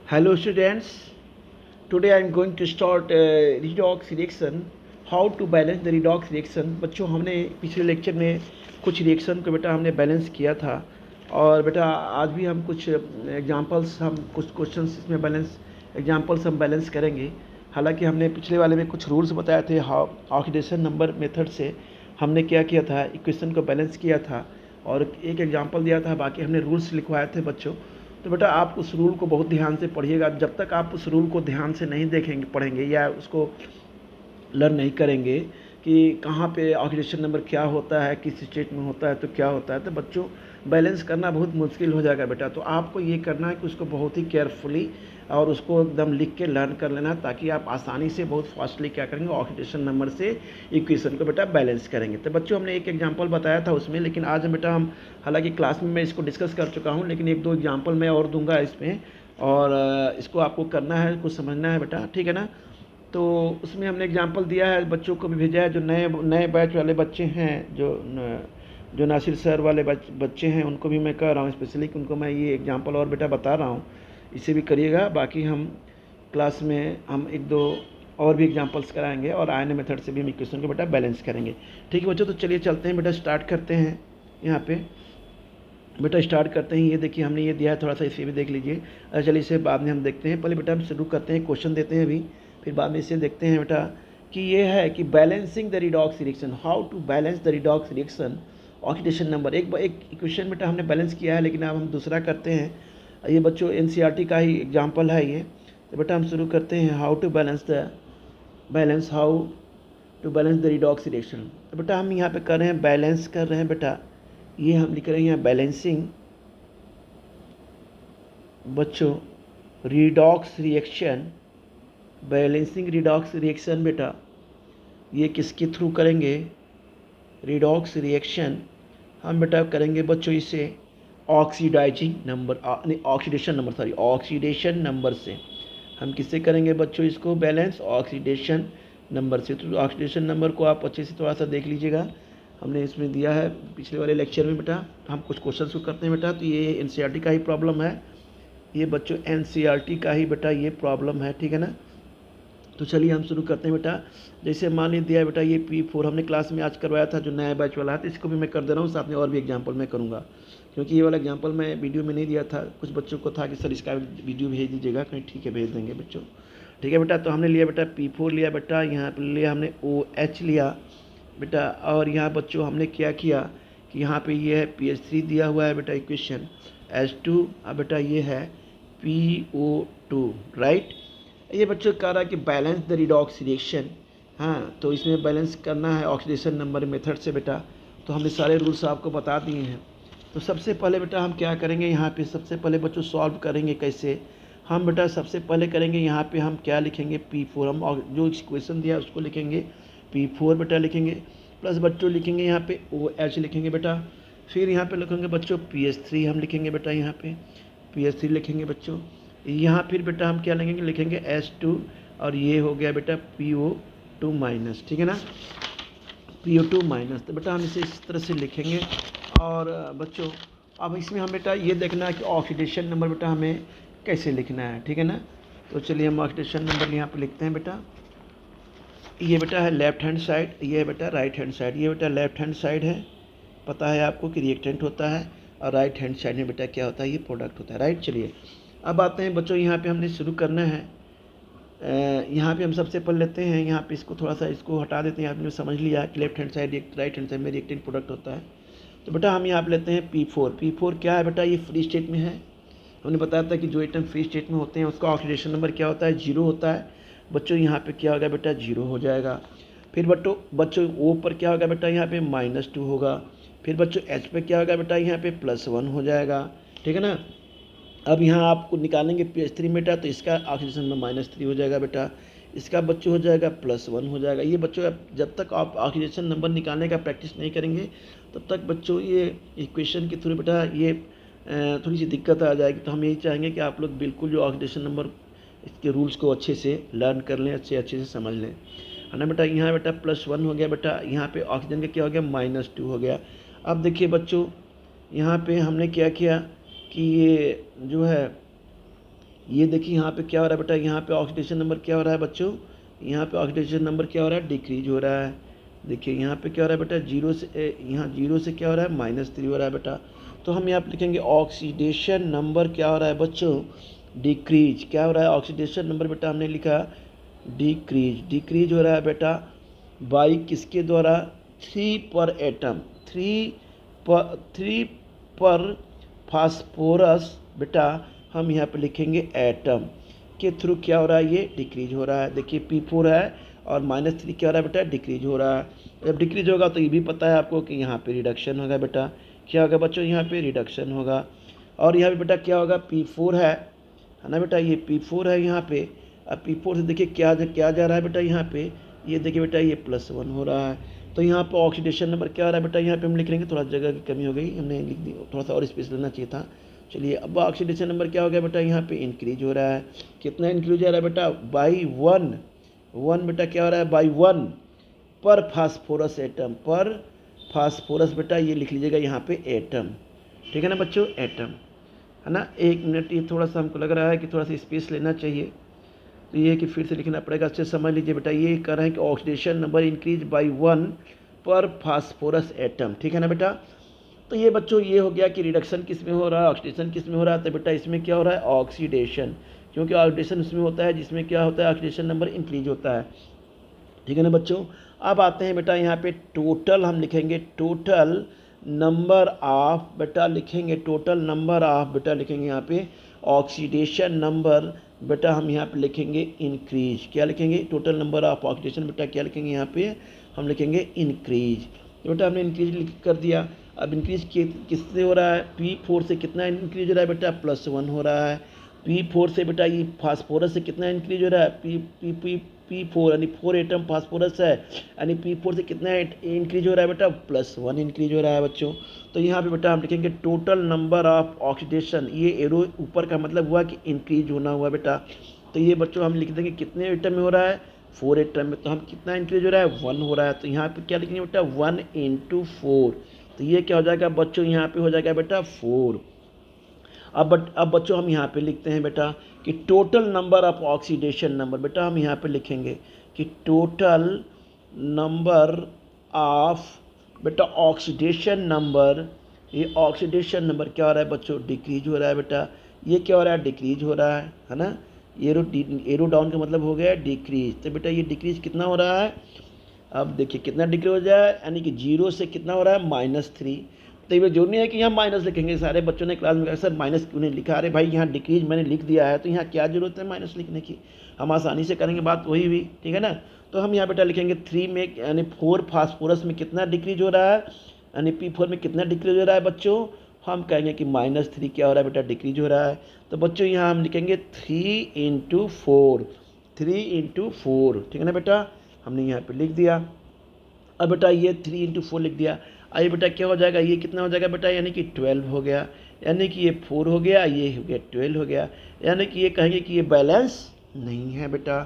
Hello students, today I am going to start redox reaction. How to balance the redox reaction. बच्चों हमने पिछले lecture में कुछ reaction को बेटा हमने बैलेंस किया था और बेटा आज भी हम कुछ एग्जांपल्स हम कुछ क्वेश्चंस इसमें बैलेंस एग्जांपल्स हम बैलेंस करेंगे। हालांकि हमने पिछले वाले में कुछ रूल्स बताए थे ऑक्सीडेशन नंबर मेथड से हमने क्या किया था, इक्वेशन को बैलेंस किया था और एक एग्जांपल दिया था, बाकी हमने रूल्स लिखवाए थे बच्चों। तो बेटा आप उस रूल को बहुत ध्यान से पढ़िएगा। जब तक आप उस रूल को ध्यान से नहीं देखेंगे पढ़ेंगे या उसको लर्न नहीं करेंगे कि कहाँ पे ऑक्सीडेशन नंबर क्या होता है, किस स्टेट में होता है तो क्या होता है, तो बच्चों बैलेंस करना बहुत मुश्किल हो जाएगा बेटा। तो आपको ये करना है कि उसको बहुत ही केयरफुली और उसको एकदम लिख के लर्न कर लेना, ताकि आप आसानी से बहुत फास्टली क्या करेंगे, ऑक्सीडेशन नंबर से इक्वेशन को बेटा बैलेंस करेंगे। तो बच्चों हमने एक एग्जांपल बताया था उसमें, लेकिन आज बेटा हम हालांकि क्लास में मैं इसको डिस्कस कर चुका हूँ, लेकिन एक दो एग्जांपल मैं और दूंगा इसमें, और इसको आपको करना है, कुछ समझना है बेटा, ठीक है ना। तो उसमें हमने एग्जांपल दिया है, बच्चों को भी भेजा है, जो नए नए बैच वाले बच्चे हैं, जो नासिर सर वाले बच्चे हैं, उनको भी मैं कह रहा हूँ स्पेशली कि उनको मैं ये एग्जांपल और बेटा बता रहा हूँ, इसे भी करिएगा। बाकी हम क्लास में हम एक दो और भी एग्जांपल्स कराएंगे और आयन मेथड से भी हम इक्वेशन को बेटा बैलेंस करेंगे। ठीक है बच्चों, तो चलिए चलते हैं बेटा, स्टार्ट करते हैं। यहाँ पे बेटा स्टार्ट करते हैं। ये देखिए हमने ये दिया है, थोड़ा सा इसे भी देख लीजिए। अच्छा चलिए इसे बाद में हम देखते हैं, पहले बेटा हम शुरू करते हैं, क्वेश्चन देते हैं अभी, फिर बाद में इसे देखते हैं बेटा। कि ये है कि balancing the redox reaction, how to balance the redox reaction oxidation number. एक इक्वेशन बेटा हमने बैलेंस किया है, लेकिन अब हम दूसरा करते हैं। ये बच्चों एनसीईआरटी का ही एग्जाम्पल है ये। तो बेटा हम शुरू करते हैं, how to how to balance the redox reaction. तो बेटा हम यहाँ पे कर रहे हैं, बैलेंस कर रहे हैं बेटा, ये हम लिख रहे हैं यहाँ बैलेंसिंग बच्चों redox reaction. Balancing redox reaction बेटा ये किसके थ्रू करेंगे, रिडॉक्स रिएक्शन हम बेटा करेंगे बच्चों इसे ऑक्सीडाइजिंग नंबर ऑक्सीडेशन नंबर से। हम किससे करेंगे बच्चों इसको बैलेंस, ऑक्सीडेशन नंबर से। तो ऑक्सीडेशन नंबर को आप अच्छे से थोड़ा सा देख लीजिएगा, हमने इसमें दिया है पिछले वाले लेक्चर में बेटा। हम कुछ क्वेश्चन को करते हैं बेटा। तो ये एनसीईआरटी का ही प्रॉब्लम है, ये बच्चों एनसीईआरटी का ही बेटा ये प्रॉब्लम है, ठीक है ना। तो चलिए हम शुरू करते हैं बेटा। जैसे मान लीजिए दिया है बेटा ये P4 हमने क्लास में आज करवाया था, जो नया बैच वाला है, तो इसको भी मैं कर दे रहा हूँ, साथ में और भी एग्जांपल मैं करूँगा, क्योंकि ये वाला एग्जांपल मैं वीडियो में नहीं दिया था। कुछ बच्चों को था कि सर इसका वीडियो भेज दीजिएगा कहीं, ठीक है भेज देंगे बच्चों। ठीक है बेटा, तो हमने लिया बेटा P4 लिया बेटा, यहाँ पर लिया हमने OH लिया बेटा, और यहाँ बच्चों हमने क्या किया कि यहाँ पे ये है PH3 दिया हुआ है बेटा इक्वेशन, H2 बेटा ये है PO2, राइट। ये बच्चों कह रहा है कि बैलेंस द रिडॉक्स रिएक्शन। हाँ, तो इसमें बैलेंस करना है ऑक्सीडेशन नंबर मेथड से बेटा। तो हमने सारे रूल्स आपको बता दिए हैं। तो सबसे पहले बेटा हम क्या करेंगे, यहाँ पे सबसे पहले बच्चों सॉल्व करेंगे कैसे। हम बेटा सबसे पहले करेंगे यहाँ पे हम क्या लिखेंगे, P4, हम जो इक्वेशन दिया उसको लिखेंगे, P4 बेटा लिखेंगे, प्लस बच्चों लिखेंगे यहाँ पे OH लिखेंगे बेटा। फिर यहाँ पे लिखेंगे बच्चों PH3 हम लिखेंगे बेटा, यहाँ पे PH3 लिखेंगे बच्चों। यहाँ फिर बेटा हम क्या लिखेंगे H2, और ये हो गया बेटा PO2 माइनस, ठीक है ना, PO2 माइनस। तो बेटा हम इसे इस तरह से लिखेंगे। और बच्चों अब इसमें हम बेटा ये देखना है कि ऑक्सीडेशन नंबर बेटा हमें कैसे लिखना है, ठीक है ना। तो चलिए हम ऑक्सीडेशन नंबर यहाँ पे लिखते हैं बेटा। ये बेटा है लेफ्ट हैंड साइड, ये है बेटा राइट हैंड साइड। ये बेटा लेफ्ट हैंड साइड है, पता है आपको कि रिएक्टेंट होता है, और राइट हैंड साइड में बेटा क्या होता है, ये प्रोडक्ट होता है, राइट। चलिए अब आते हैं बच्चों, यहाँ पे हमने शुरू करना है। यहाँ पे हम सबसे पहले लेते हैं, यहाँ पे इसको थोड़ा सा इसको हटा देते हैं। आपने समझ लिया कि left hand side right hand side में रिएक्टेंट प्रोडक्ट होता है। तो बेटा हम यहाँ पे लेते हैं P4 क्या है बेटा, ये फ्री स्टेट में है। हमने बताया था कि जो एटम फ्री स्टेट में होते हैं उसका ऑक्सीडेशन नंबर क्या होता है, 0 होता है बच्चों। यहाँ पे क्या होगा बेटा, 0 हो जाएगा। फिर बच्चों O पर क्या होगा बेटा, यहाँ पे -2 होगा। फिर बच्चों H पे क्या होगा बेटा, यहाँ पे +1 हो जाएगा, ठीक है ना। अब यहाँ आपको निकालेंगे PH3 बेटा, तो इसका ऑक्सीडेशन नंबर -3 हो जाएगा बेटा, इसका बच्चों हो जाएगा +1 हो जाएगा। ये बच्चों जब तक आप ऑक्सीडेशन नंबर निकालने का प्रैक्टिस नहीं करेंगे तब तक बच्चों ये इक्वेशन के थ्रू बेटा ये थोड़ी सी दिक्कत आ जाएगी। तो हम यही चाहेंगे कि आप लोग बिल्कुल जो ऑक्सीडेशन नंबर इसके रूल्स को अच्छे से लर्न कर लें, अच्छे से समझ लें, है ना बेटा। यहाँ बेटा +1 हो गया बेटा, यहाँ पे ऑक्सीजन का क्या हो गया, -2 हो गया। अब देखिए बच्चों यहाँ पे हमने क्या किया कि ये जो है ये देखिए यहाँ पे क्या हो रहा है बेटा, यहाँ पे ऑक्सीडेशन नंबर क्या हो रहा है बच्चों, यहाँ पे ऑक्सीडेशन नंबर क्या हो रहा है, डिक्रीज हो रहा है। देखिए यहाँ पे क्या हो रहा है बेटा, जीरो से यहाँ जीरो से क्या हो रहा है, -3 हो रहा है बेटा। तो हम यहाँ पे लिखेंगे ऑक्सीडेशन नंबर क्या हो रहा है बच्चों, डिक्रीज। क्या हो रहा है, ऑक्सीडेशन नंबर बेटा हमने लिखा डिक्रीज, डिक्रीज हो रहा है बेटा बाई किसके द्वारा, 3 पर एटम, 3 पर फास्फोरस बेटा हम यहाँ पे लिखेंगे एटम के थ्रू क्या हो रहा है, ये डिक्रीज हो रहा है। देखिए P4 है और -3 क्या हो रहा है बेटा, डिक्रीज हो रहा है। जब डिक्रीज होगा तो ये भी पता है आपको कि यहाँ पे रिडक्शन होगा बेटा। क्या होगा बच्चों, यहाँ पे रिडक्शन होगा। और यहाँ पे बेटा क्या होगा, P4 है ना बेटा, ये P4 है यहाँ पे। अब P4 से देखिए क्या जा रहा है बेटा, यहाँ पे ये देखिए बेटा ये +1 हो रहा है। तो यहाँ पर ऑक्सीडेशन नंबर क्या हो रहा है बेटा, यहाँ पे हम लिख लेंगे, थोड़ा जगह की कमी हो गई, हमने लिख दी, थोड़ा सा और स्पेस लेना चाहिए था। चलिए अब ऑक्सीडेशन नंबर क्या हो गया बेटा, यहाँ पे इंक्रीज हो रहा है। कितना इंक्रीज हो रहा है बेटा, बाई 1 बेटा क्या हो रहा है, बाई 1 पर फास्फोरस एटम, पर फास्फोरस बेटा ये लिख लीजिएगा यहाँ पे एटम, ठीक है ना बच्चों, एटम है ना। 1 मिनट, ये थोड़ा सा हमको लग रहा है कि थोड़ा सा स्पेस लेना चाहिए, तो ये कि फिर से लिखना पड़ेगा, अच्छे समझ लीजिए बेटा। ये कह रहे हैं कि ऑक्सीडेशन नंबर इंक्रीज बाई 1 पर फास्फोरस एटम, ठीक है ना बेटा। तो ये बच्चों ये हो गया कि रिडक्शन किस में हो रहा है, ऑक्सीडेशन किस में हो रहा है, तो बेटा इसमें क्या हो रहा है, ऑक्सीडेशन, क्योंकि ऑक्सीडेशन उसमें होता है जिसमें क्या होता है, ऑक्सीडेशन नंबर इंक्रीज होता है, ठीक है ना बच्चों। अब आते हैं बेटा यहाँ पे टोटल हम लिखेंगे, टोटल नंबर ऑफ बेटा लिखेंगे, टोटल नंबर ऑफ बेटा लिखेंगे यहाँ पे ऑक्सीडेशन नंबर बेटा हम यहाँ पे लिखेंगे इंक्रीज। क्या लिखेंगे, टोटल नंबर ऑफ ऑक्सीडेशन बेटा क्या लिखेंगे यहाँ पे, हम लिखेंगे इंक्रीज। तो बेटा हमने इंक्रीज कर दिया। अब इंक्रीज किससे हो रहा है, P4 से कितना इंक्रीज हो रहा है बेटा, +1 हो रहा है। P4 से बेटा ये फास्फोरस से कितना इंक्रीज हो रहा है, P4 यानी 4 एटम फास्फोरस है, यानी P4 से कितना इंक्रीज हो रहा है बेटा, +1 इंक्रीज हो रहा है बच्चों। तो यहाँ पे बेटा हम लिखेंगे टोटल नंबर ऑफ ऑक्सीडेशन, ये एरो ऊपर का मतलब हुआ कि इंक्रीज होना हुआ बेटा। तो ये बच्चों हम लिख देंगे कितने एटम में हो रहा है, 4 एटम में। तो हम कितना इंक्रीज हो रहा है, 1 हो रहा है। तो यहाँ पे क्या लिखेंगे बेटा, 1 × 4, तो ये क्या हो जाएगा बच्चों, यहाँ पे हो जाएगा बेटा 4। अब बच्चों हम यहाँ पे लिखते हैं बेटा कि total number of oxidation number, बेटा हम यहाँ पे लिखेंगे कि टोटल नंबर ऑफ बेटा ऑक्सीडेशन नंबर, ये ऑक्सीडेशन नंबर क्या हो रहा है बच्चों, डिक्रीज हो रहा है बेटा। ये क्या हो रहा है, डिक्रीज हो रहा है ना। एरो डाउन का मतलब हो गया डिक्रीज। तो बेटा ये डिक्रीज कितना हो रहा है, अब देखिए कितना डिक्रीज हो जाए, यानी कि 0 से कितना हो रहा है, -3। तो ये जरूरी नहीं है कि यहाँ माइनस लिखेंगे। सारे बच्चों ने क्लास में कहा सर माइनस क्यों नहीं लिखा, अरे भाई यहाँ डिक्रीज मैंने लिख दिया है, तो यहाँ क्या जरूरत है माइनस लिखने की, हम आसानी से करेंगे, बात वही हुई, ठीक है ना। तो हम यहाँ बेटा लिखेंगे 3 में यानी 4 फास्फोरस में कितना डिक्रीज हो रहा है, यानी P4 में कितना डिक्रीज हो रहा है बच्चों, हम कहेंगे कि -3 क्या हो रहा है बेटा, डिक्रीज हो रहा है। तो बच्चों यहाँ हम लिखेंगे 3 × 4, 3 × 4, ठीक है ना बेटा, हमने यहाँ पे लिख दिया। अब बेटा ये 3 × 4 लिख दिया। आइए बेटा क्या हो जाएगा, ये कितना हो जाएगा बेटा, यानी कि 12 हो गया, यानी कि ये 4 हो गया, ये हो गया 12 हो गया, यानी कि ये कहेंगे कि ये बैलेंस नहीं है बेटा।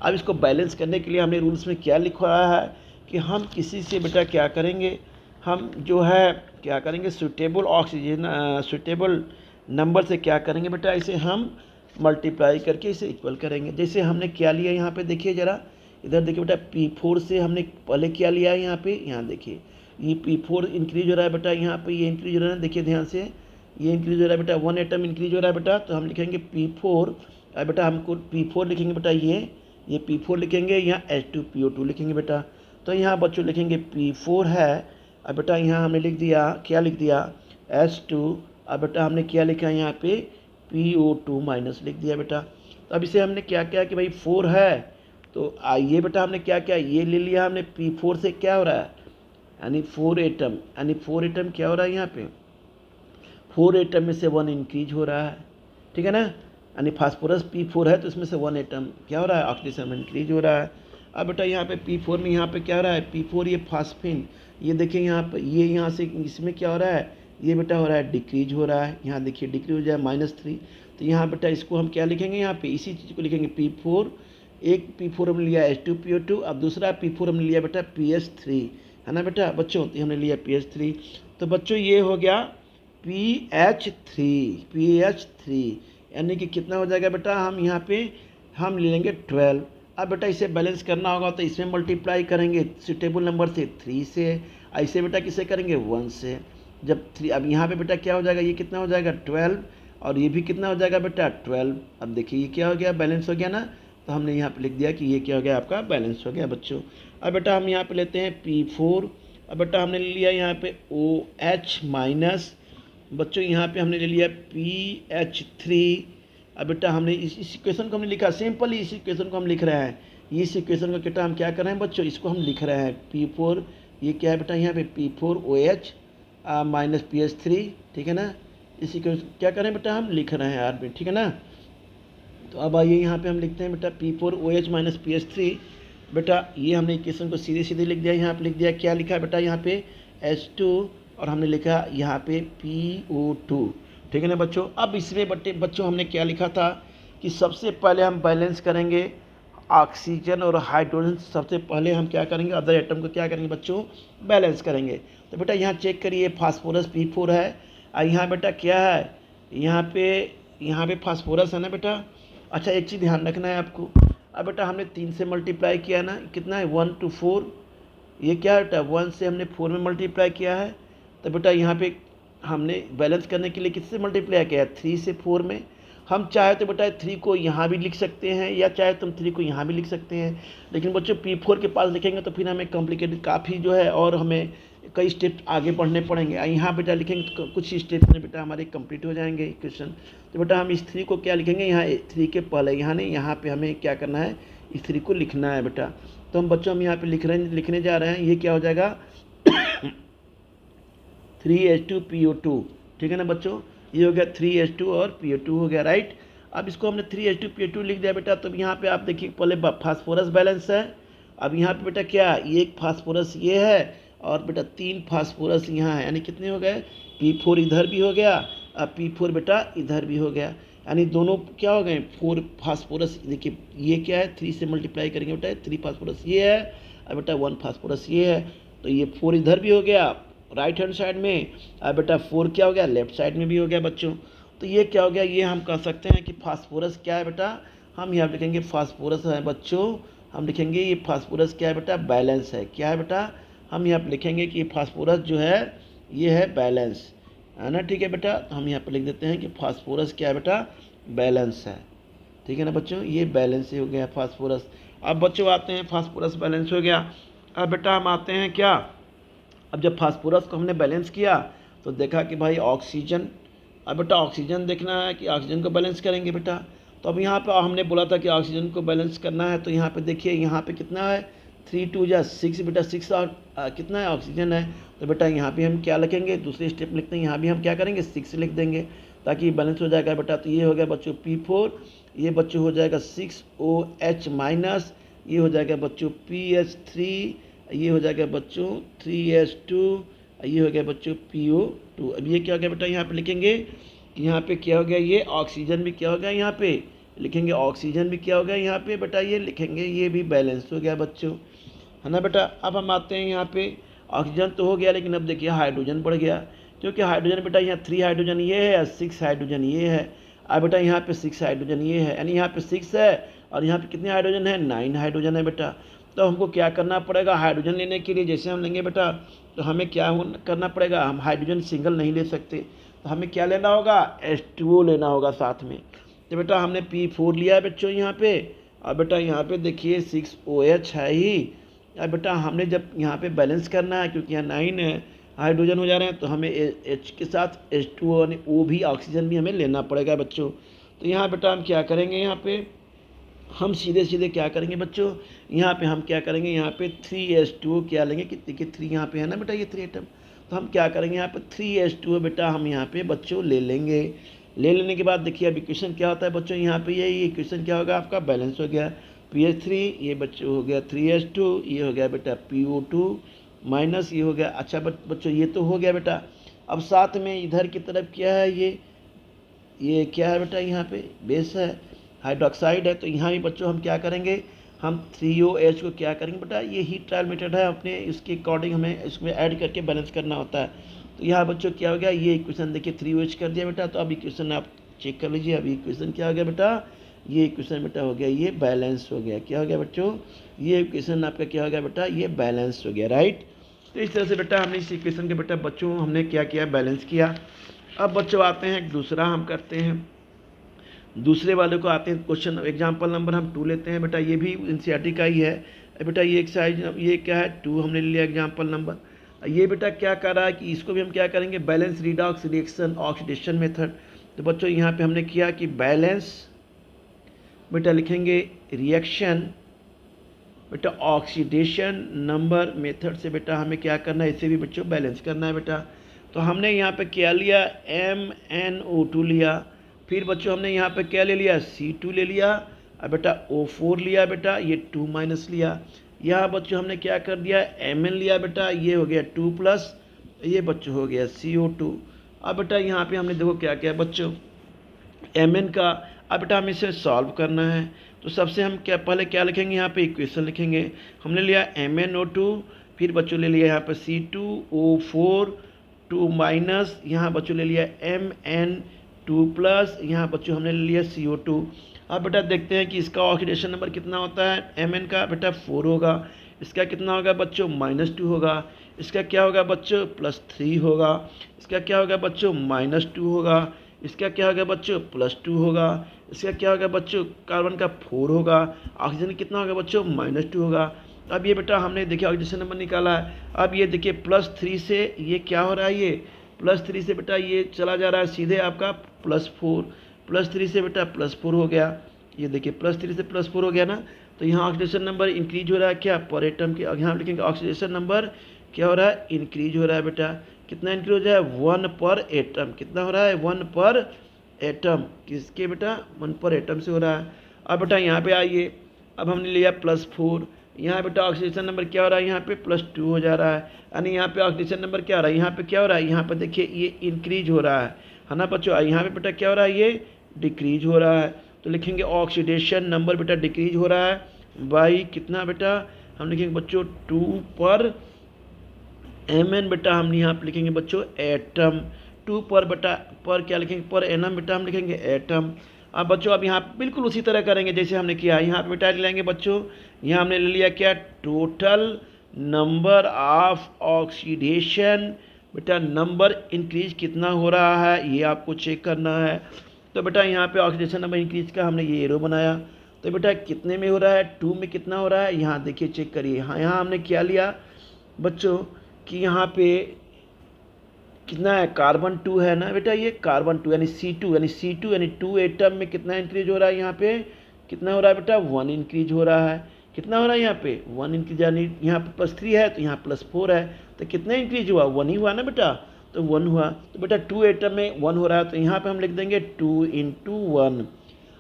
अब इसको बैलेंस करने के लिए हमने रूल्स में क्या लिखा है कि हम किसी से बेटा क्या करेंगे, हम जो है क्या करेंगे, सुटेबल ऑक्सीजन सुटेबल नंबर से क्या करेंगे बेटा, इसे हम मल्टीप्लाई करके इसे इक्वल करेंगे। जैसे हमने क्या लिया यहाँ पे देखिए ज़रा, इधर देखिए बेटा P4 से हमने पहले क्या लिया है, यहाँ पे यहाँ देखिए ये P4 इंक्रीज हो रहा है बेटा, यहाँ पे ये इंक्रीज हो रहा है, देखिए ध्यान से ये इंक्रीज हो रहा है बेटा, 1 एटम इंक्रीज हो रहा है बेटा। तो हम लिखेंगे P4, अब बेटा हमको P4 लिखेंगे बेटा, ये P4 लिखेंगे, यहाँ H2PO2 लिखेंगे बेटा। तो यहाँ बच्चों लिखेंगे P4 है, अब बेटा यहाँ हमने लिख दिया, क्या लिख दिया, H2, अब बेटा हमने क्या लिखा है यहाँ पे PO2- लिख दिया बेटा। तो अब इसे हमने क्या किया कि भाई 4 है, तो आइए बेटा हमने क्या किया, ये ले लिया हमने P4 से क्या हो रहा है, यानी 4 एटम, यानी 4 एटम क्या हो रहा है यहाँ पे, 4 एटम में से 1 इंक्रीज हो रहा है, ठीक है ना, यानी फास्फोरस P4 है तो इसमें से 1 एटम क्या हो रहा है, ऑक्सीडेशन में इंक्रीज हो रहा है। अब बेटा यहाँ पे P4 में यहाँ पे क्या हो रहा है, P4 ये फास्फिन, ये देखिए यहाँ पे ये यहाँ से इसमें क्या हो रहा है, ये बेटा हो रहा है डिक्रीज हो रहा है, यहाँ देखिए डिक्रीज हो जाए -3। तो यहाँ बेटा इसको हम क्या लिखेंगे, यहाँ पे इसी चीज़ को लिखेंगे P4, एक P4 हमने लिया H2PO2, अब दूसरा P4 हमने लिया बेटा PS3, है ना बेटा बच्चों, तो हमने लिया PS3। तो बच्चों ये हो गया PH3, यानी कि कितना हो जाएगा बेटा, हम यहाँ पे हम ले लेंगे 12। अब बेटा इसे बैलेंस करना होगा तो इसमें मल्टीप्लाई करेंगे सुटेबल नंबर से 3 से, ऐसे बेटा किसे करेंगे 1 से। जब 3, अब यहाँ पे बेटा क्या हो जाएगा, ये कितना हो जाएगा 12, और ये भी कितना हो जाएगा बेटा 12। अब देखिए ये क्या हो गया, बैलेंस हो गया ना, तो हमने यहाँ पे लिख दिया कि ये क्या हो गया, आपका बैलेंस हो गया बच्चों। अब बेटा हम यहाँ पे लेते हैं P4। अब बेटा हमने ले लिया यहाँ पे OH माइनस, बच्चों यहाँ पे हमने ले लिया PH3। अब बेटा हमने इस इक्वेशन को हमने लिखा सिंपली, इस इक्वेशन को हम लिख रहे हैं, इस इक्वेशन को बेटा हम क्या कर रहे हैं बच्चों, इसको हम लिख रहे हैं P4, ये क्या है बेटा यहाँ पे P4OH माइनस PH3, ठीक है ना। इसी को क्या करें बेटा, हम लिख रहे हैं यार पे, ठीक है ना। तो अब आइए यहाँ पे हम लिखते हैं बेटा P4OH माइनस PH3। बेटा ये हमने इक्वेशन को सीधे सीधे लिख दिया, यहाँ पे लिख दिया, क्या लिखा है बेटा यहाँ पे H2, और हमने लिखा यहाँ पे PO2, ठीक है ना बच्चों। अब इसमें बच्चों हमने क्या लिखा था कि सबसे पहले हम बैलेंस करेंगे ऑक्सीजन और हाइड्रोजन, सबसे पहले हम क्या करेंगे, अदर एटम को क्या करेंगे बच्चों, बैलेंस करेंगे। तो बेटा यहाँ चेक करिए, फास्फोरस P4 है, और यहाँ बेटा क्या है, यहाँ पे फास्फोरस है ना बेटा। अच्छा एक चीज़ ध्यान रखना है आपको, अब बेटा हमने 3 से मल्टीप्लाई किया ना, कितना है 1 to 4, ये क्या है बेटा 1 से हमने 4 में मल्टीप्लाई किया है। तो बेटा यहाँ पे हमने बैलेंस करने के लिए किससे मल्टीप्लाई किया है, 3 से 4 में। हम चाहे तो बेटा 3 को यहाँ भी लिख सकते हैं, या चाहे तुम 3 को यहाँ भी लिख सकते हैं, लेकिन बच्चों P4 के पास लिखेंगे तो फिर हमें कॉम्प्लिकेटेड काफ़ी जो है, और हमें कई स्टेप आगे बढ़ने पड़ेंगे। यहाँ बेटा लिखेंगे तो कुछ स्टेप में बेटा हमारे कंप्लीट हो जाएंगे क्वेश्चन। तो बेटा हम इस 3 को क्या लिखेंगे, यहाँ 3 के पहले, यहाँ नहीं, यहाँ पे हमें क्या करना है, इस 3 को लिखना है बेटा। तो हम बच्चों हम यहाँ पे लिखने जा रहे हैं, ये क्या हो जाएगा 3H2PO2, ठीक है ना बच्चों, ये हो गया 3H2 और PO2 हो गया, राइट। अब इसको हमने 3H2PO2 लिख दिया बेटा। तो यहाँ पे आप देखिए पहले फास्फोरस बैलेंस है, अब यहाँ पे बेटा क्या, ये एक फास्फोरस ये है, और बेटा 3 फास्फोरस यहाँ है, यानी कितने हो गए, P4 इधर भी हो गया, अब P4 बेटा इधर भी हो गया, यानी दोनों क्या हो गए 4 फास्फोरस। देखिए ये क्या है, 3 से मल्टीप्लाई करेंगे बेटा, 3 फास्फोरस ये है, और बेटा 1 फास्फोरस ये है, तो ये 4 इधर भी हो गया राइट हैंड साइड में, अब बेटा 4 क्या हो गया, लेफ्ट साइड में भी हो गया बच्चों। तो ये क्या हो गया, ये हम कह सकते हैं कि फास्फोरस क्या है बेटा, हम यहाँ लिखेंगे फास्फोरस है बच्चों, हम लिखेंगे ये फास्फोरस क्या है बेटा, बैलेंस है, क्या है बेटा, हम यहाँ पे लिखेंगे कि फास्फोरस जो है ये है बैलेंस, है ना, ठीक है बेटा। तो हम यहाँ पे लिख देते हैं कि फास्फोरस क्या है बेटा, बैलेंस है, ठीक है ना बच्चों, ये बैलेंस ही हो गया फास्फोरस। अब बच्चों आते हैं, फास्फोरस बैलेंस हो गया। अब बेटा हम आते हैं क्या, अब जब फास्फोरस को हमने बैलेंस किया तो देखा कि भाई ऑक्सीजन, अब बेटा ऑक्सीजन देखना है कि ऑक्सीजन को बैलेंस करेंगे बेटा। तो अब यहाँ पे हमने बोला था कि ऑक्सीजन को बैलेंस करना है, तो यहाँ पे देखिए यहाँ पे कितना है 3 2 जा 6 बेटा, 6 और कितना है ऑक्सीजन है, तो बेटा यहाँ पे हम क्या लिखेंगे, दूसरे स्टेप लिखते हैं, यहाँ भी हम क्या करेंगे 6 लिख देंगे ताकि बैलेंस हो जाएगा बेटा। तो ये हो गया बच्चों P4, ये बच्चों हो जाएगा 6OH माइनस, ये हो जाएगा बच्चों PH3, ये हो जाएगा बच्चों 3H2, ये हो गया बच्चों PO2। अब ये क्या हो गया बेटा, यहाँ पे लिखेंगे कि यहाँ पे क्या हो गया, ये ऑक्सीजन भी क्या हो गया, यहाँ पे लिखेंगे ऑक्सीजन भी क्या हो गया यहाँ पे बेटा, ये लिखेंगे ये भी बैलेंस हो गया बच्चों, है ना बेटा। अब हम आते हैं यहाँ पे, ऑक्सीजन तो हो गया, लेकिन अब देखिए हाइड्रोजन बढ़ गया, क्योंकि हाइड्रोजन बेटा यहाँ 3 हाइड्रोजन ये है और 6 हाइड्रोजन ये है। अब बेटा यहाँ पे 6 हाइड्रोजन ये है, यानी यहाँ पे 6 है, और यहाँ पे कितने हाइड्रोजन है, 9 हाइड्रोजन है बेटा। तो हमको क्या करना पड़ेगा, हाइड्रोजन लेने के लिए जैसे हम लेंगे बेटा, तो हमें क्या करना पड़ेगा, हम हाइड्रोजन सिंगल नहीं ले सकते, तो हमें क्या लेना होगा, H2O लेना होगा साथ में। तो बेटा हमने P4 लिया है बच्चों यहाँ पे, और बेटा यहाँ पे देखिए 6OH है ही। अब बेटा हमने जब यहाँ पे बैलेंस करना है, क्योंकि यहाँ 9 है हाइड्रोजन हो जा रहे हैं, तो हमें H के साथ H2O यानी O भी, ऑक्सीजन भी हमें लेना पड़ेगा बच्चों। तो यहाँ बेटा हम क्या करेंगे, यहाँ पे हम सीधे सीधे क्या करेंगे बच्चों, यहाँ पे हम क्या करेंगे, यहाँ पे 3H2O क्या लेंगे, कितने के 3 यहाँ पे है ना बेटा, ये 3 एटम, तो हम क्या करेंगे यहाँ पे 3H2O बेटा हम यहाँ पे बच्चों ले लेंगे। ले लेने के बाद देखिए अब इक्वेशन क्या होता है बच्चों, यहाँ पे ये इक्वेशन क्या होगा आपका, बैलेंस हो गया PH3, ये बच्चों हो गया 3H2, ये हो गया बेटा PO2 माइनस, ये हो गया। अच्छा बच्चों ये तो हो गया बेटा। अब साथ में इधर की तरफ क्या है, ये क्या है बेटा, यहाँ पे बेस है, हाइड्रोक्साइड है, तो यहाँ भी बच्चों हम क्या करेंगे, हम 3OH को क्या करेंगे बेटा, ये हीट ट्रायल मेथड है, अपने इसके अकॉर्डिंग हमें इसमें ऐड करके बैलेंस करना होता है। तो यहाँ बच्चों क्या हो गया, ये इक्वेशन देखिए 3OH कर दिया बेटा। तो अब इक्वेशन आप चेक कर लीजिए। अभी इक्वेशन क्या हो गया बेटा, ये इक्वेशन बेटा हो गया ये बैलेंस हो गया। क्या हो गया बच्चों, ये इक्वेशन आपका क्या हो गया बेटा, ये बैलेंस हो गया, राइट। तो इस तरह से बेटा हमने इस इक्वेशन के बेटा बच्चों हमने क्या किया, बैलेंस किया। अब बच्चों आते हैं दूसरा हम करते हैं, दूसरे वाले को आते हैं क्वेश्चन एग्जाम्पल नंबर हम 2 लेते हैं बेटा। ये भी एनसीईआरटी का ही है बेटा। ये एक्सरसाइज ये क्या है 2 हमने ले लिया एग्जाम्पल नंबर। ये बेटा क्या कर रहा है कि इसको भी हम क्या करेंगे, balance redox reaction oxidation method. तो बच्चों यहाँ पे हमने किया कि बैलेंस बेटा लिखेंगे रिएक्शन बेटा ऑक्सीडेशन नंबर मेथड से बेटा हमें क्या करना है, इसे भी बच्चों बैलेंस करना है बेटा। तो हमने यहाँ पे क्या लिया, MnO2 लिया। फिर बच्चों हमने यहाँ पे क्या ले लिया, C2 ले लिया। और बेटा O4 लिया बेटा, ये 2 माइनस लिया। यहाँ बच्चों हमने क्या कर दिया, Mn लिया बेटा, ये हो गया 2 प्लस, ये बच्चों हो गया CO2। अब बेटा यहाँ पे हमने देखो क्या क्या बच्चों Mn का। अब बेटा हमें इसे सॉल्व करना है। तो सबसे हम क्या पहले क्या लिखेंगे, यहाँ पे इक्वेशन लिखेंगे। हमने लिया MnO2, फिर बच्चों ले लिया यहाँ पे C2O4 2 माइनस, यहाँ बच्चों ले लिया Mn2 प्लस, यहाँ बच्चों हमने ले लिया CO2। अब बेटा देखते हैं कि इसका ऑक्सीडेशन नंबर कितना होता है, Mn का बेटा 4 होगा, इसका कितना होगा बच्चों -2 होगा, इसका क्या होगा बच्चों +3 होगा, इसका क्या होगा बच्चों -2 होगा, इसका क्या होगा बच्चों +2 होगा, इसका क्या होगा बच्चों कार्बन का 4 होगा, ऑक्सीजन कितना होगा बच्चों -2 होगा। अब ये बेटा हमने देखिए ऑक्सीडेशन नंबर निकाला है। अब ये देखिए +3 से ये क्या हो रहा है, ये +3 से बेटा ये चला जा रहा है सीधे आपका +4, +3 से बेटा +4 हो गया। ये देखिए +3 से +4 हो गया ना। तो यहाँ ऑक्सीडेशन नंबर इंक्रीज हो रहा है क्या, पर एटम के यहाँ लिखेंगे ऑक्सीडेशन नंबर क्या हो रहा है, इंक्रीज हो रहा है बेटा। कितना इंक्रीज हो जाए, 1 पर एटम। कितना हो रहा है, 1 पर एटम। किसके बेटा, 1 पर एटम से हो रहा है। अब बेटा यहाँ पे आइए, अब हमने लिया +4, यहाँ बेटा ऑक्सीडेशन नंबर क्या हो रहा है, यहाँ पे +2 हो जा रहा है। यानी यहाँ पे ऑक्सीडेशन नंबर क्या हो रहा है, यहाँ पे क्या हो रहा है, यहाँ पे देखिए ये इंक्रीज हो रहा है ना बच्चों। यहाँ पे बेटा क्या हो रहा है, ये डिक्रीज हो रहा है। तो लिखेंगे ऑक्सीडेशन नंबर बेटा डिक्रीज हो रहा है बाई कितना बेटा, हम लिखेंगे बच्चों 2 पर Mn बेटा हम यहाँ पे लिखेंगे बच्चों एटम। 2 पर बेटा पर क्या लिखेंगे, पर एनम बेटा हम लिखेंगे एटम। अब बच्चों अब यहाँ बिल्कुल उसी तरह करेंगे जैसे हमने किया। यहाँ पे बेटा लेंगे बच्चों, यहाँ हमने ले लिया क्या, टोटल नंबर ऑफ ऑक्सीडेशन बेटा नंबर इंक्रीज कितना हो रहा है ये आपको चेक करना है। तो बेटा यहाँ पे ऑक्सीडेशन नंबर इंक्रीज का हमने ये एरो बनाया। तो बेटा कितने में हो रहा है, 2 में कितना हो रहा है, यहाँ देखिए चेक करिए। यहाँ हमने क्या लिया बच्चों कि यहाँ पे कितना है, कार्बन 2 है ना बेटा, ये कार्बन 2 यानी C2 यानी 2 एटम में कितना इंक्रीज हो रहा है, यहाँ पे कितना हो रहा है बेटा 1 इंक्रीज हो रहा है। कितना हो रहा है यहाँ पे 1 इंक्रीज, यानी यहाँ पे +3 है तो यहाँ +4 है, तो कितना इंक्रीज हुआ, 1 ही हुआ ना बेटा। तो 1 हुआ, तो बेटा 2 एटम में 1 हो रहा है, तो यहाँ पे हम लिख देंगे 2 × 1।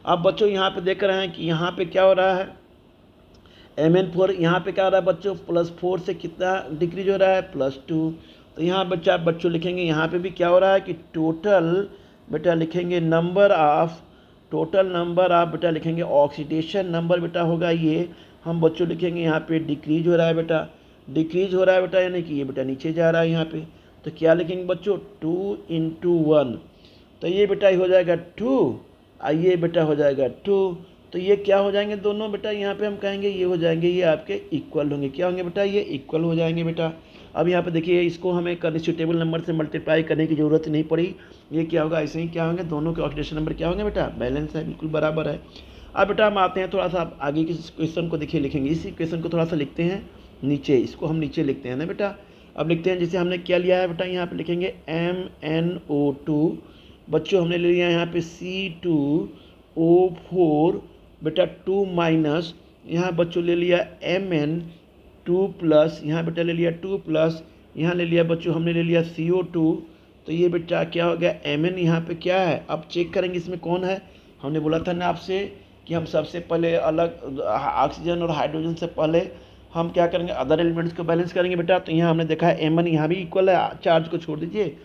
अब बच्चों यहाँ पे देख रहे हैं कि यहाँ पे क्या हो रहा है, Mn4 यहाँ पे क्या हो रहा है बच्चों, +4 से कितना डिक्रीज हो रहा है, +2। तो यहाँ बच्चों लिखेंगे यहाँ पे भी क्या हो रहा है कि टोटल बेटा लिखेंगे number of, total number of बेटा लिखेंगे ऑक्सीडेशन नंबर बेटा होगा ये, हम बच्चों लिखेंगे यहाँ पे डिक्रीज हो रहा है बेटा, डिक्रीज हो रहा है बेटा, यानी कि ये बेटा नीचे जा रहा है यहाँ पे। तो क्या लिखेंगे बच्चों 2 × 1, तो ये बेटा हो जाएगा 2 और ये बेटा हो जाएगा 2। तो ये क्या हो जाएंगे दोनों बेटा, यहाँ पे हम कहेंगे ये हो जाएंगे, ये आपके इक्वल होंगे। क्या होंगे बेटा, ये इक्वल हो जाएंगे बेटा। अब यहाँ पे देखिए इसको हमें कंस्टिट्यूटेबल नंबर से मल्टीप्लाई करने की ज़रूरत नहीं पड़ी। ये क्या होगा, ऐसे ही क्या होंगे, दोनों के ऑक्सीडेशन नंबर क्या होंगे बेटा, बैलेंस है, बिल्कुल बराबर है। अब बेटा हम आते हैं थोड़ा सा आगे के क्वेश्चन को देखिए, लिखेंगे इसी क्वेश्चन को थोड़ा सा लिखते हैं नीचे, इसको हम नीचे लिखते हैं ना बेटा। अब लिखते हैं जैसे हमने क्या लिया है बेटा, यहाँ पे लिखेंगे MnO2 बच्चों हमने ले लिया यहाँ पे C2O4 बेटा 2 माइनस, यहाँ बच्चों ले लिया Mn2 प्लस, यहाँ बेटा ले लिया 2 प्लस, यहाँ ले लिया बच्चों हमने ले लिया CO2। तो ये बेटा क्या हो गया, Mn यहाँ पे क्या है, अब चेक करेंगे इसमें कौन है। हमने बोला था ना आपसे कि हम सबसे पहले अलग ऑक्सीजन और हाइड्रोजन से पहले हम क्या करेंगे, अदर एलिमेंट्स को बैलेंस करेंगे बेटा। तो यहाँ हमने देखा है Mn यहाँ भी इक्वल है, चार्ज को छोड़ दीजिए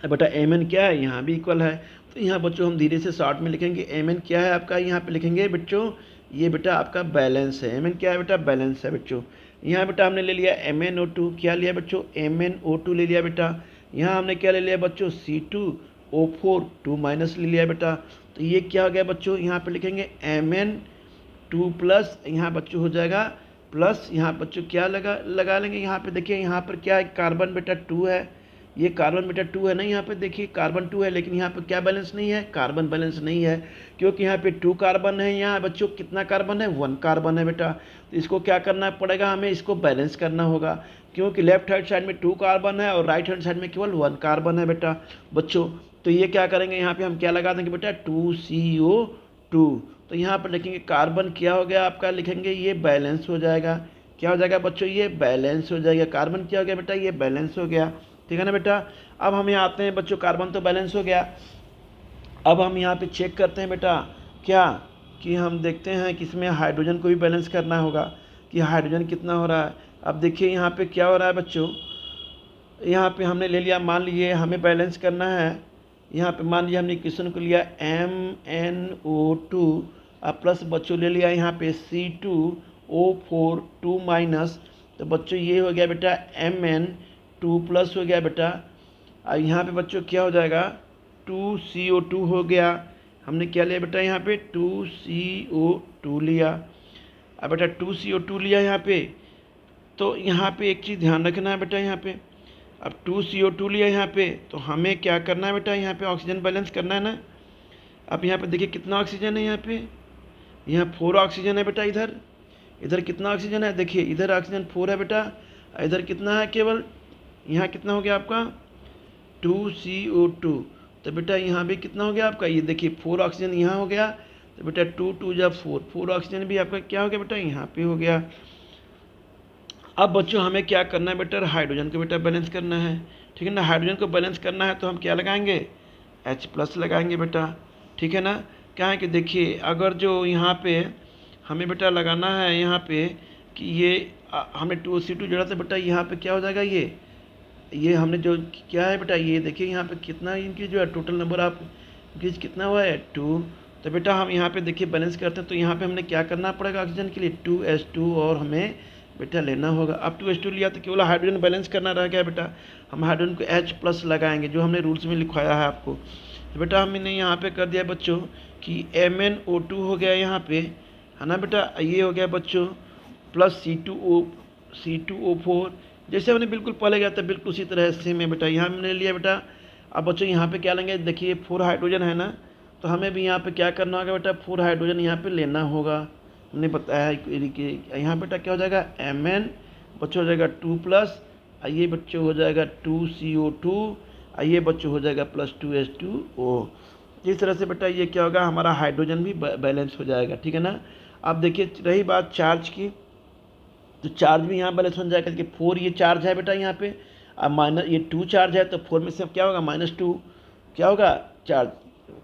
बेटा, Mn क्या है, यहाँ भी इक्वल है। तो यहाँ बच्चों हम धीरे से शॉर्ट में लिखेंगे, Mn क्या है आपका, यहाँ पे लिखेंगे बच्चों ये बेटा आपका बैलेंस है। Mn क्या है बेटा, बैलेंस है बच्चों। यहाँ बेटा हमने ले लिया MnO2, क्या लिया बच्चों, MnO2 ले लिया बेटा। यहाँ हमने क्या ले लिया बच्चों, C2 O4 2 माइनस ले लिया बेटा, तो ये क्या हो गया बच्चों, यहाँ पे लिखेंगे Mn2 प्लस, यहाँ बच्चों हो जाएगा प्लस, यहाँ बच्चों क्या लगा लेंगे, यहाँ पे देखिए यहाँ पर क्या है, कार्बन बेटा 2 है, ये कार्बन बेटा 2 है ना, यहाँ पे देखिए कार्बन 2 है, लेकिन यहाँ पे क्या बैलेंस नहीं है, कार्बन बैलेंस नहीं है, क्योंकि यहाँ पे 2 कार्बन है, यहाँ बच्चों कितना कार्बन है, 1 कार्बन है बेटा। तो इसको क्या करना पड़ेगा, हमें इसको बैलेंस करना होगा, क्योंकि लेफ्ट हैंड साइड में 2 कार्बन है और राइट हैंड साइड में केवल 1 कार्बन है बेटा बच्चों। तो ये क्या करेंगे, यहाँ पे हम क्या लगा देंगे बेटा, 2CO2। तो यहाँ पर लिखेंगे कार्बन क्या हो गया आपका, लिखेंगे ये बैलेंस हो जाएगा, क्या हो जाएगा बच्चों, ये बैलेंस हो जाएगा, कार्बन क्या हो गया बेटा, ये बैलेंस हो गया, ठीक है ना बेटा। अब हम यहाँ आते हैं बच्चों, कार्बन तो बैलेंस हो गया, अब हम यहाँ पे चेक करते हैं बेटा क्या, कि हम देखते हैं कि इसमें हाइड्रोजन को भी बैलेंस करना होगा कि हाइड्रोजन कितना हो रहा है। अब देखिए यहाँ पे क्या हो रहा है बच्चों, यहाँ पे हमने ले लिया, मान लीजिए हमें बैलेंस करना है, यहाँ पे मान लीजिए हमने इक्वेशन को लिया MnO2 अब प्लस बच्चों ले लिया यहाँ पे C2O4 2 माइनस, तो बच्चों ये हो गया बेटा Mn2 प्लस हो गया बेटा, और यहाँ पे बच्चों क्या हो जाएगा 2CO2 हो गया, हमने क्या लिया बेटा यहाँ पे 2CO2 लिया। अब बेटा 2CO2 लिया यहाँ पे, तो यहाँ पे एक चीज़ ध्यान रखना है बेटा, यहाँ पे अब 2CO2 लिया यहाँ पे, तो हमें क्या करना है बेटा, यहाँ पे ऑक्सीजन बैलेंस करना है ना। अब यहाँ पे देखिए कितना ऑक्सीजन है, यहाँ 4 ऑक्सीजन है बेटा, इधर कितना ऑक्सीजन है, देखिए इधर ऑक्सीजन 4 है बेटा, इधर कितना है केवल, यहाँ कितना हो गया आपका 2CO2, तो बेटा यहाँ भी कितना हो गया आपका, ये देखिए 4 ऑक्सीजन यहाँ हो गया, तो बेटा 2 2 जब 4 ऑक्सीजन भी आपका क्या हो गया बेटा, यहाँ पे हो गया। अब बच्चों हमें क्या करना है बेटा, हाइड्रोजन को बेटा बैलेंस करना है, ठीक है ना। हाइड्रोजन को बैलेंस करना है तो हम क्या लगाएंगे, H+ लगाएंगे बेटा, ठीक है ना। क्या है कि देखिए अगर जो यहाँ पे हमें बेटा लगाना है यहाँ पे कि ये हमने 2CO2 जोड़ा था बेटा, यहाँ पे क्या हो जाएगा, ये हमने जो क्या है बेटा, ये देखिए यहाँ पे कितना इनकी जो है टोटल नंबर ऑफ इंक्रीज कितना हुआ है 2। तो बेटा हम यहाँ पे देखिए बैलेंस करते हैं, तो यहाँ पे हमने क्या करना पड़ेगा ऑक्सीजन के लिए 2H2 और हमें बेटा लेना होगा। अब 2H2 लिया तो केवल हाइड्रोजन बैलेंस करना रह गया बेटा, हम हाइड्रोजन को H+ लगाएंगे जो हमने रूल्स में लिखवाया है आपको। तो बेटा हमने यहाँ पे कर दिया बच्चों कि MnO2 हो गया यहाँ पे, है ना बेटा, ये हो गया बच्चों प्लस C2O4, जैसे हमने बिल्कुल पहले गया था बिल्कुल उसी तरह सेम है बेटा, यहाँ हमने लिया बेटा। अब बच्चों यहाँ पे क्या लेंगे, देखिए 4 हाइड्रोजन है ना, तो हमें भी यहाँ पे क्या करना होगा बेटा, 4 हाइड्रोजन यहाँ पे लेना होगा, हमने बताया है कि यहाँ बेटा क्या हो जाएगा Mn बच्चों हो जाएगा 2 प्लस, ये बच्चों हो जाएगा 2CO2, ये बच्चों हो जाएगा प्लस 2H2O। इस तरह से बेटा ये क्या होगा, हमारा हाइड्रोजन भी बैलेंस हो जाएगा, ठीक है ना। अब देखिए रही बात चार्ज की, तो चार्ज भी यहाँ बैलेंस हो जाएगा कि 4 ये चार्ज है बेटा यहाँ पे, अब माइनस ये 2 चार्ज है, तो 4 में से क्या होगा -2 क्या होगा, चार्ज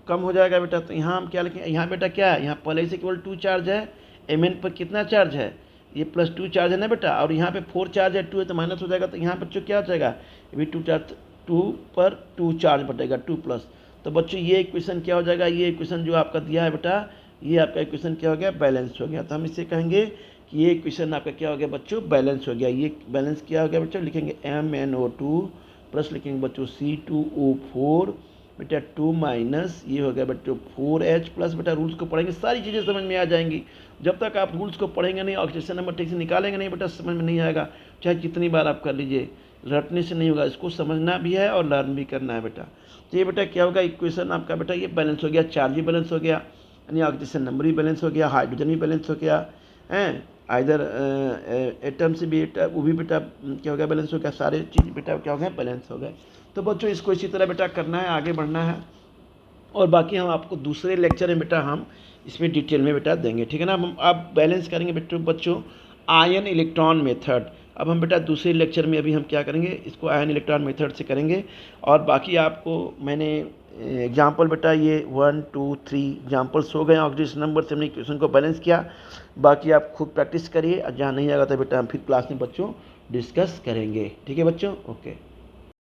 कम हो जाएगा बेटा। तो यहाँ हम क्या लिखेंगे, यहाँ बेटा क्या है, यहाँ पहले से केवल 2 चार्ज है, Mn पर कितना चार्ज है, ये +2 चार्ज है ना बेटा, और यहाँ पे 4 चार्ज है, 2 है तो माइनस हो जाएगा, तो यहाँ बच्चों क्या हो जाएगा, ये भी 2 चार्ज, 2 पर 2 चार्ज बटेगा 2 प्लस। तो बच्चों ये इक्वेशन क्या हो जाएगा, ये इक्वेशन जो आपका दिया है बेटा, ये आपका इक्वेशन क्या हो गया, बैलेंस हो गया। तो हम इससे कहेंगे कि ये इक्वेशन आपका क्या हो गया बच्चों, बैलेंस हो गया। ये बैलेंस क्या हो गया बच्चों, लिखेंगे MnO2 प्लस लिखेंगे बच्चों C2O4 बेटा 2 माइनस, ये हो गया बच्चों 4H प्लस। बेटा रूल्स को पढ़ेंगे सारी चीज़ें समझ में आ जाएंगी, जब तक आप रूल्स को पढ़ेंगे नहीं, ऑक्सीडेशन नंबर ठीक से निकालेंगे नहीं बेटा समझ में नहीं आएगा, चाहे कितनी बार आप कर लीजिए, रटने से नहीं होगा, इसको समझना भी है और लर्न भी करना है बेटा। तो ये बेटा क्या होगा, इक्वेशन आपका बेटा ये बैलेंस हो गया, चार्ज भी बैलेंस हो गया, यानी ऑक्सीडेशन नंबर भी बैलेंस हो गया, हाइड्रोजन भी बैलेंस हो गया हैं, इधर एटम से भी वो भी बेटा क्या हो गया, बैलेंस हो गया, सारे चीज़ बेटा क्या हो गया, बैलेंस हो गए। तो बच्चों इसको इसी तरह बेटा करना है, आगे बढ़ना है, और बाकी हम आपको दूसरे लेक्चर में बेटा हम इसमें डिटेल में बेटा देंगे, ठीक है ना। हम आप बैलेंस करेंगे बच्चों आयन इलेक्ट्रॉन मेथड। अब हम बेटा दूसरे लेक्चर में अभी हम क्या करेंगे, इसको आयन इलेक्ट्रॉन मेथड से करेंगे, और बाकी आपको मैंने एग्जाम्पल बेटा ये 1 2 3 एग्जाम्पल्स हो गए, ऑक्सीडेशन नंबर से हमने इक्वेशन को बैलेंस किया। बाकी आप खुद प्रैक्टिस करिए, और जहाँ नहीं आएगा तो बेटा हम फिर क्लास में बच्चों डिस्कस करेंगे, ठीक है बच्चों, ओके।